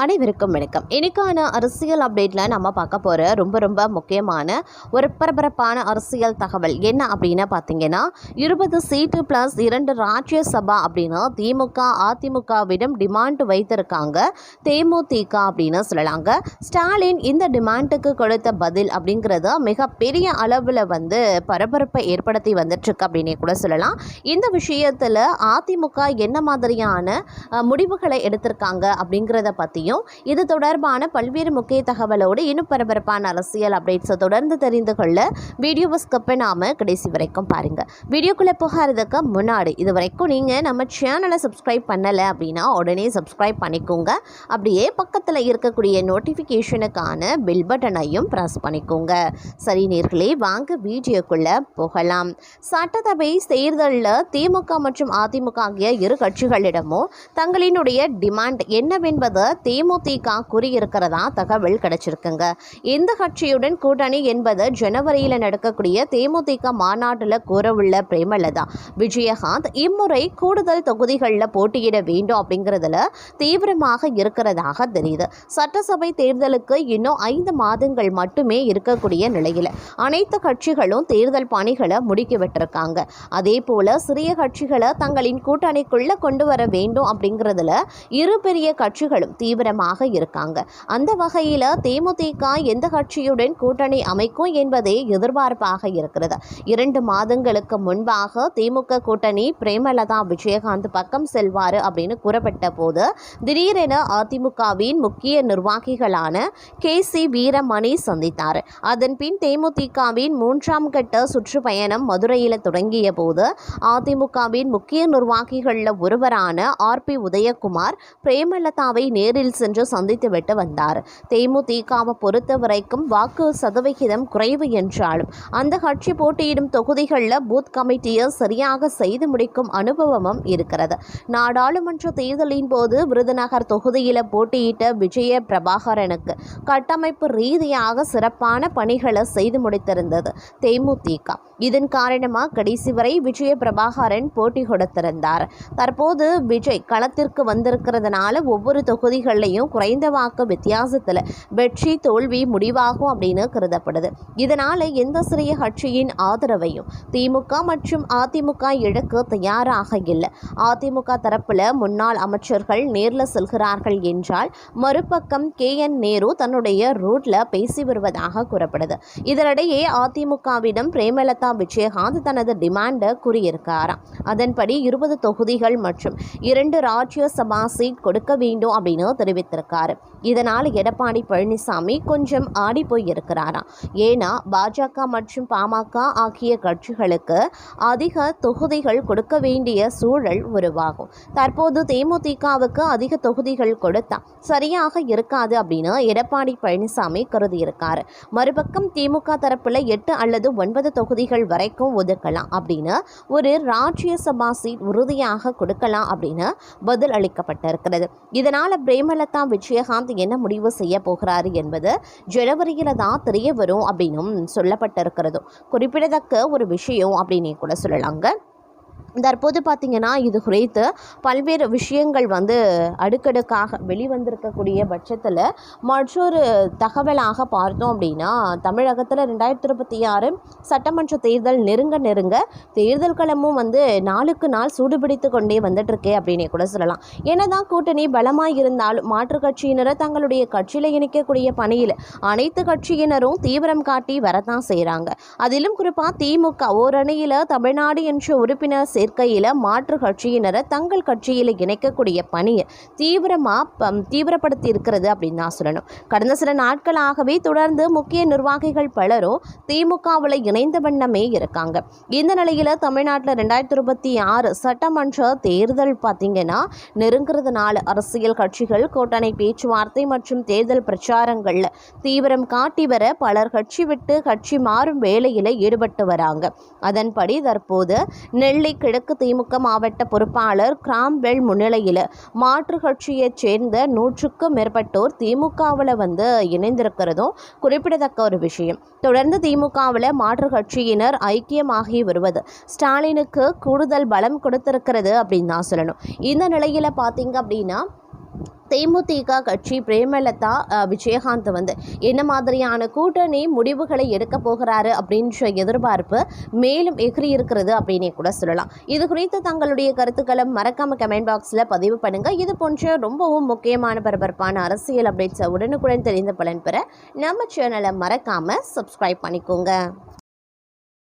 அனைவருக்கும் வணக்கம். இன்னைக்கான அரசியல் அப்டேட்ல நம்ம பார்க்க போற ரொம்ப முக்கியமான ஒரு பரபரப்பான அரசியல் தகவல் என்ன அப்படின்னு பார்த்தீங்கன்னா, 20 சீட்டு பிளஸ் 2 ராஜ்யசபா அப்படின்னு திமுக அதிமுகவிடம் டிமாண்ட் வைத்திருக்காங்க தேமுதிக அப்படின்னு சொல்லலாங்க. ஸ்டாலின் இந்த டிமாண்டுக்கு கொடுத்த பதில் அப்படிங்கிறது மிகப்பெரிய அளவில் பரபரப்பை ஏற்படுத்தி வந்துட்டு இருக்கு அப்படின்னே கூட சொல்லலாம். இந்த விஷயத்தில் அதிமுக என்ன மாதிரியான முடிவுகளை எடுத்திருக்காங்க அப்படிங்கிறத பற்றி இது தொடர்பான பல்வேறு முக்கிய தகவலோடு இன்னும் பரபரப்பான அரசியல் அப்டேட்ஸை தொடர்ந்து தெரிந்து கொள்ள வீடியோவை ஸ்கிப் பண்ணாம கடைசி வரைக்கும் பாருங்க. வீடியோக்குள்ள போகிறதுக்கு முன்னாடி இது வரைக்கும் நீங்க நம்ம சேனலை சப்ஸ்கிரைப் பண்ணல அப்படின்னா உடனே சப்ஸ்கிரைப் பண்ணிக்கோங்க. அப்படியே பக்கத்தில் இருக்கக்கூடிய நோட்டிஃபிகேஷனுக்கான பெல் பட்டனையும் பிரஸ் பண்ணிக்கோங்க. சரி நேர்களே, வாங்க வீடியோக்குள்ள போகலாம். சட்டசபை தேர்தலில் திமுக மற்றும் அதிமுக ஆகிய இரு கட்சிகளிடமும் தங்களினுடைய டிமாண்ட் என்னவென்பது தேமுதிக கூறியிருக்கிறதா தகவல் கிடைச்சிருக்குங்க. இந்த கட்சியுடன் கூட்டணி என்பது ஜனவரியில் நடக்கக்கூடிய தேமுதிக மாநாட்டில் கூறவுள்ள பிரேமலதா விஜயகாந்த் இம்முறை கூடுதல் தொகுதிகளில் போட்டியிட வேண்டும் அப்படிங்கிறதுல தீவிரமாக இருக்கிறதாக தெரியுது. சட்டசபை தேர்தலுக்கு இன்னும் 5 மாதங்கள் மட்டுமே இருக்கக்கூடிய நிலையில் அனைத்து கட்சிகளும் தேர்தல் பணிகளை முடுக்கிவிட்டிருக்காங்க. அதே போல சிறிய கட்சிகளை தங்களின் கூட்டணிக்குள்ள கொண்டு வர வேண்டும் அப்படிங்கிறதுல இரு பெரிய கட்சிகளும் தீவிரமாக இருக்காங்க. அந்த வகையில் தேமுதிக எந்த கட்சியுடன் கூட்டணி அமைக்கும் என்பதே எதிர்பார்ப்பாக இருக்கிறது. 2 மாதங்களுக்கு முன்பாக திமுக கூட்டணி பிரேமலதா விஜயகாந்த் பக்கம் செல்வார் அப்படின்னு கூறப்பட்ட போது திடீரென அதிமுகவின் முக்கிய நிர்வாகிகளான KC வீரமணி சந்தித்தார். அதன் பின் தேமுதிகவின் 3ஆம் கட்ட சுற்றுப்பயணம் மதுரையில் தொடங்கிய போது அதிமுகவின் முக்கிய நிர்வாகிகளில் ஒருவரான RP உதயகுமார் பிரேமலதாவை நேரில் சென்று சந்தித்துவிட்டு வந்தார். தேமுதிகவை பொறுத்த வரைக்கும் வாக்கு சதவிகிதம் குறைவு என்றாலும் அந்த கட்சி போட்டியிடும் தொகுதிகளில் பூத் கமிட்டியை சரியாக செய்து முடிக்கும் அனுபவமும் இருக்கிறது. நாடாளுமன்ற தேர்தலின் போது விருதுநகர் தொகுதியில் போட்டியிட்ட விஜய பிரபாகரனுக்கு கட்டமைப்பு ரீதியாக சிறப்பான பணிகளை செய்து முடித்திருந்தது தேமுதிக. இதன் காரணமாக கடைசி வரை விஜய பிரபாகரன் போட்டி கொடுத்திருந்தார். தற்போது விஜய் களத்திற்கு வந்திருக்கிறதுனால ஒவ்வொரு தொகுதிகளையும் குறைந்த வாக்கு வித்தியாசத்தில் வெற்றி தோல்வி முடிவாகும் அப்படின்னு கருதப்படுது. இதனால எந்த சிறிய கட்சியின் ஆதரவையும் திமுக மற்றும் அதிமுக இழக்க தயாராக இல்லை. அதிமுக தரப்புல முன்னாள் அமைச்சர்கள் நேரில் செல்கிறார்கள் என்றால் மறுபக்கம் KN நேரு தன்னுடைய ரூட்ல பேசி வருவதாக கூறப்படுது. இதனிடையே அதிமுகவிடம் பிரேமலதா விஜயகாந்த் தனது டிமாண்டை கூறியிருக்காராம். அதன்படி 20 தொகுதிகள் மற்றும் 2 ராஜ்யசபா சீட் கொடுக்க வேண்டும் அப்படின்னு தெரிவித்திருக்காரு. இதனால் எடப்பாடி பழனிசாமி கொஞ்சம் ஆடி போயிருக்கிறாராம். ஏன்னா பாஜக மற்றும் பாமக ஆகிய கட்சிகளுக்கு அதிக தொகுதிகள் கொடுக்க வேண்டிய சூழல் உருவாகும். தற்போது தேமுதிகவுக்கு அதிக தொகுதிகள் கொடுத்தா சரியாக இருக்காது அப்படின்னு எடப்பாடி பழனிசாமி கருதியிருக்காரு. மறுபக்கம் திமுக தரப்புல 8 அல்லது 9 தொகுதிகள் வரைக்கும் ஒதுக்கலாம் அப்படின்னு ஒரு ராஜ்யசபா சீட் உறுதியாக கொடுக்கலாம் அப்படின்னு பதில் அளிக்கப்பட்டிருக்கிறது. இதனால பிரேமலதா விஜயகாந்த் என்ன முடிவு செய்ய போகிறாரு என்பது ஜனவரியில தான் தெரிய வரும் அப்படின்னும் சொல்லப்பட்டிருக்கிறதும் குறிப்பிடத்தக்க ஒரு விஷயம் அப்படின்னு கூட சொல்லலாங்க. தற்போது பார்த்திங்கன்னா இது குறித்து பல்வேறு விஷயங்கள் அடுக்கடுக்காக வெளிவந்திருக்கக்கூடிய பட்சத்தில் மற்றொரு தகவலாக பார்த்தோம் அப்படின்னா, தமிழகத்தில் 2026 சட்டமன்ற தேர்தல் நெருங்க தேர்தல் களமும் நாளுக்கு நாள் சூடுபிடித்து கொண்டே வந்துட்டுருக்கே அப்படின்னே கூட சொல்லலாம். என்னதான் கூட்டணி பலமாக இருந்தாலும் மாற்றுக் கட்சியினரை தங்களுடைய கட்சியில் இணைக்கக்கூடிய பணியில் அனைத்து கட்சியினரும் தீவிரம் காட்டி வரத்தான் செய்கிறாங்க. அதிலும் குறிப்பாக திமுக ஓரணியில் தமிழ்நாடு என்ற உறுப்பினர் சேர்க்கையில் மாற்று கட்சியினரை தங்கள் கட்சியில் இணைக்கக்கூடிய பணியை தீவிரப்படுத்தி இருக்கிறது அப்படின்னு தான் சொல்லணும். கடந்த சில நாட்களாகவே தொடர்ந்து முக்கிய நிர்வாகிகள் பலரும் திமுகவில் இணைந்த வண்ணமே இருக்காங்க. இந்த நிலையில் தமிழ்நாட்டில் 2026 சட்டமன்ற தேர்தல் பார்த்தீங்கன்னா நெருங்குறதுனால அரசியல் கட்சிகள் கூட்டணி பேச்சுவார்த்தை மற்றும் தேர்தல் பிரச்சாரங்களில் தீவிரம் காட்டி வர பலர் கட்சி விட்டு கட்சி மாறும் வேலையில் ஈடுபட்டு வராங்க. அதன்படி தற்போது நெல்லை கிழக்கு திமுக மாவட்ட பொறுப்பாளர் கிராம்வெல் முன்னிலையில் மாற்று கட்சியைச் சேர்ந்த 100க்கும் மேற்பட்டோர் திமுகவில் இணைந்திருக்கிறதும் குறிப்பிடத்தக்க ஒரு விஷயம். தொடர்ந்து திமுகவில் மாற்று கட்சியினர் ஐக்கியமாகி வருவது ஸ்டாலினுக்கு கூடுதல் பலம் கொடுத்திருக்கிறது அப்படின்னு தான் சொல்லணும். இந்த நிலையில் பார்த்தீங்க அப்படின்னா தேமுதிக கட்சி பிரேமலதா விஜயகாந்த் வந்து என்ன மாதிரியான கூட்டணி முடிவுகளை எடுக்க போகிறாரு அப்படின்ற எதிர்பார்ப்பு மேலும் எகிரி இருக்கிறது அப்படின்னே கூட சொல்லலாம். இது குறித்து தங்களுடைய கருத்துக்களை மறக்காம கமெண்ட் பாக்ஸில் பதிவு பண்ணுங்க. இது போன்ற ரொம்பவும் முக்கியமான பரபரப்பான அரசியல் அப்டேட்ஸை உடனுக்குடன் தெரிந்து பலன் பெற நம்ம சேனலை மறக்காம சப்ஸ்கிரைப் பண்ணிக்கோங்க.